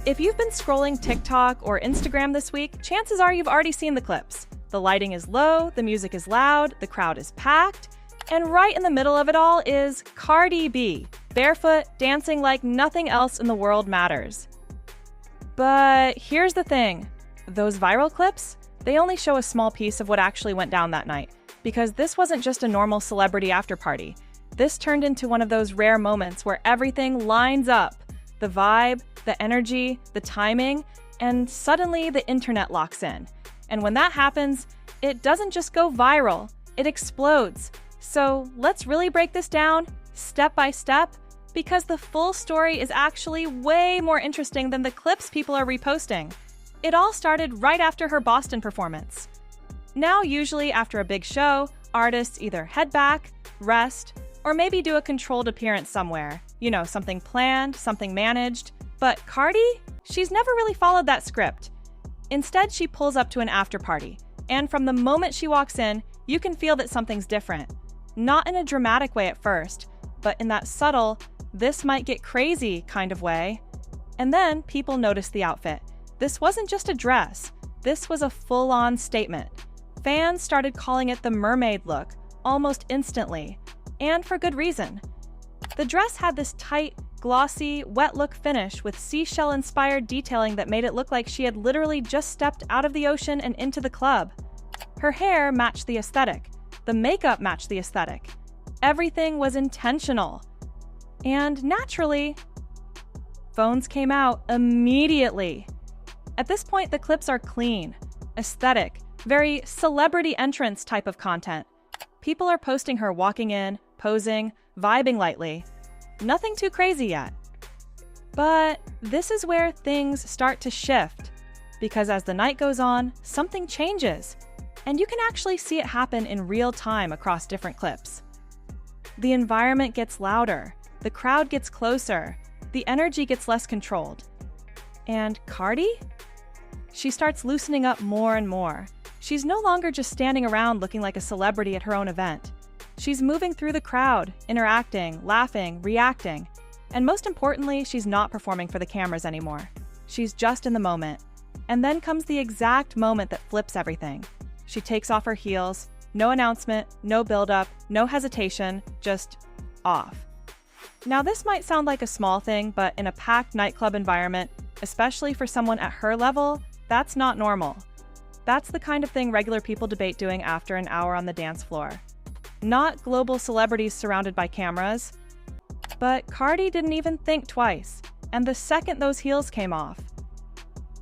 If you've been scrolling TikTok or Instagram this week, chances are you've already seen the clips. The lighting is low, the music is loud, the crowd is packed, and right in the middle of it all is Cardi B, barefoot, dancing like nothing else in the world matters. But here's the thing, those viral clips, they only show a small piece of what actually went down that night, because this wasn't just a normal celebrity after party. This turned into one of those rare moments where everything lines up. The vibe, the energy, the timing, and suddenly the internet locks in. And when that happens, it doesn't just go viral, it explodes. So let's really break this down, step by step, because the full story is actually way more interesting than the clips people are reposting. It all started right after her Boston performance. Now, usually after a big show, artists either head back, rest, or maybe do a controlled appearance somewhere. You know, something planned, something managed. But Cardi? She's never really followed that script. Instead, she pulls up to an after party. And from the moment she walks in, you can feel that something's different. Not in a dramatic way at first, but in that subtle, this might get crazy kind of way. And then people notice the outfit. This wasn't just a dress. This was a full-on statement. Fans started calling it the mermaid look almost instantly. And for good reason. The dress had this tight, glossy, wet look finish with seashell-inspired detailing that made it look like she had literally just stepped out of the ocean and into the club. Her hair matched the aesthetic. The makeup matched the aesthetic. Everything was intentional. And naturally, phones came out immediately. At this point, the clips are clean, aesthetic, very celebrity entrance type of content. People are posting her walking in, posing, vibing lightly. Nothing too crazy yet. But this is where things start to shift, because as the night goes on, something changes, and you can actually see it happen in real time across different clips. The environment gets louder, the crowd gets closer, the energy gets less controlled. And Cardi? She starts loosening up more and more. She's no longer just standing around looking like a celebrity at her own event. She's moving through the crowd, interacting, laughing, reacting. And most importantly, she's not performing for the cameras anymore. She's just in the moment. And then comes the exact moment that flips everything. She takes off her heels, no announcement, no build-up, no hesitation, just off. Now this might sound like a small thing, but in a packed nightclub environment, especially for someone at her level, that's not normal. That's the kind of thing regular people debate doing after an hour on the dance floor. Not global celebrities surrounded by cameras. But Cardi didn't even think twice, and the second those heels came off,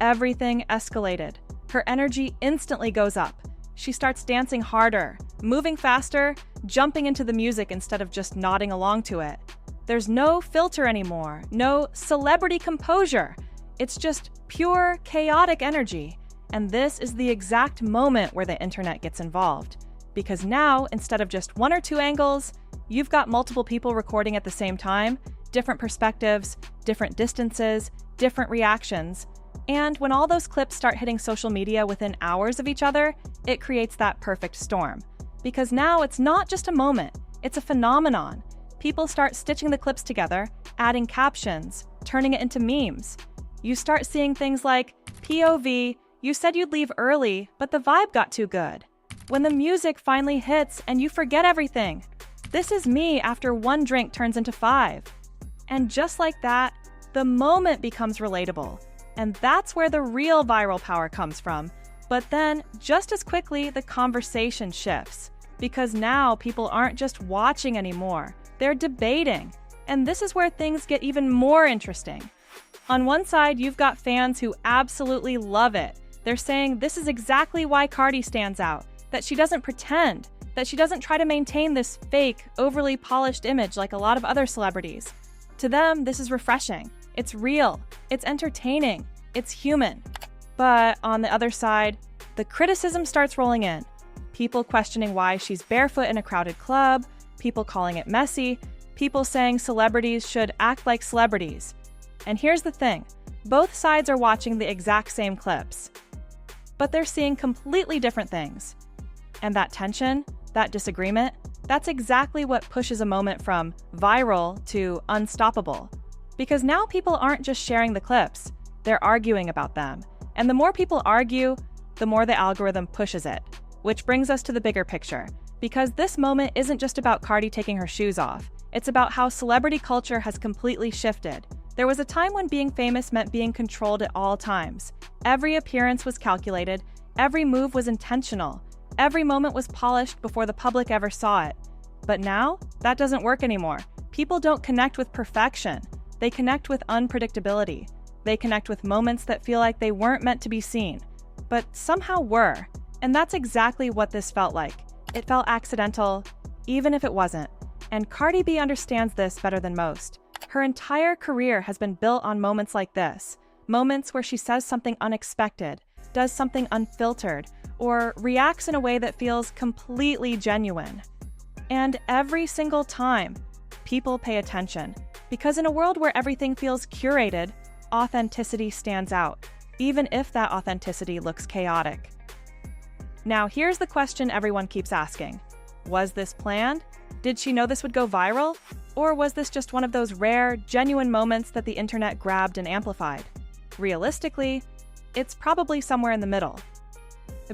everything escalated. Her energy instantly goes up. She starts dancing harder, moving faster, jumping into the music instead of just nodding along to it. There's no filter anymore, no celebrity composure. It's just pure, chaotic energy. And this is the exact moment where the internet gets involved. Because now, instead of just one or two angles, you've got multiple people recording at the same time, different perspectives, different distances, different reactions. And when all those clips start hitting social media within hours of each other, it creates that perfect storm. Because now it's not just a moment, it's a phenomenon. People start stitching the clips together, adding captions, turning it into memes. You start seeing things like, POV, you said you'd leave early, but the vibe got too good. When the music finally hits and you forget everything. This is me after one drink turns into 5. And just like that, the moment becomes relatable. And that's where the real viral power comes from. But then, just as quickly, the conversation shifts. Because now people aren't just watching anymore, they're debating. And this is where things get even more interesting. On one side, you've got fans who absolutely love it. They're saying this is exactly why Cardi stands out. That she doesn't pretend, that she doesn't try to maintain this fake, overly polished image like a lot of other celebrities. To them, this is refreshing. It's real, it's entertaining, it's human. But on the other side, the criticism starts rolling in. People questioning why she's barefoot in a crowded club, people calling it messy, people saying celebrities should act like celebrities. And here's the thing, both sides are watching the exact same clips, but they're seeing completely different things. And that tension, that disagreement, that's exactly what pushes a moment from viral to unstoppable. Because now people aren't just sharing the clips, They're arguing about them. And the more people argue, the more the algorithm pushes it. Which brings us to the bigger picture. Because this moment isn't just about Cardi taking her shoes off. It's about how celebrity culture has completely shifted. There was a time when being famous meant being controlled at all times. Every appearance was calculated, every move was intentional, every moment was polished before the public ever saw it. But now, that doesn't work anymore. People don't connect with perfection. They connect with unpredictability. They connect with moments that feel like they weren't meant to be seen, but somehow were. And that's exactly what this felt like. It felt accidental, even if it wasn't. And Cardi B understands this better than most. Her entire career has been built on moments like this. Moments where she says something unexpected, does something unfiltered, or reacts in a way that feels completely genuine. And every single time, people pay attention. Because in a world where everything feels curated, authenticity stands out, even if that authenticity looks chaotic. Now, here's the question everyone keeps asking. Was this planned? Did she know this would go viral? Or was this just one of those rare, genuine moments that the internet grabbed and amplified? Realistically, it's probably somewhere in the middle.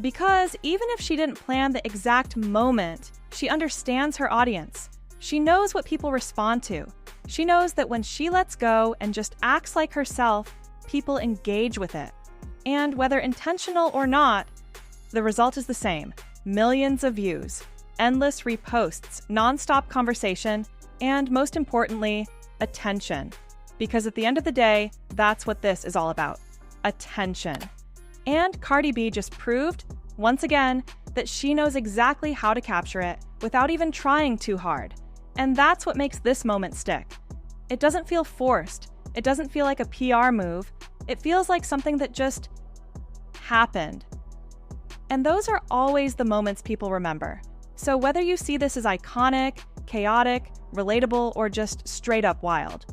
Because even if she didn't plan the exact moment, she understands her audience. She knows what people respond to. She knows that when she lets go and just acts like herself, people engage with it. And whether intentional or not, the result is the same. Millions of views, endless reposts, nonstop conversation, and most importantly, attention. Because at the end of the day, that's what this is all about. Attention. And Cardi B just proved, once again, that she knows exactly how to capture it without even trying too hard. And that's what makes this moment stick. It doesn't feel forced. It doesn't feel like a PR move. It feels like something that just happened. And those are always the moments people remember. So whether you see this as iconic, chaotic, relatable, or just straight up wild,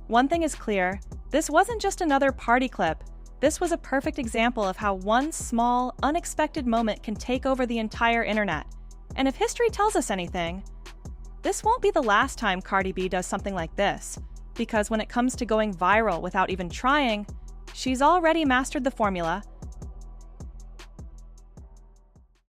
one thing is clear, this wasn't just another party clip. This was a perfect example of how one small, unexpected moment can take over the entire internet. And if history tells us anything, this won't be the last time Cardi B does something like this, because when it comes to going viral without even trying, she's already mastered the formula,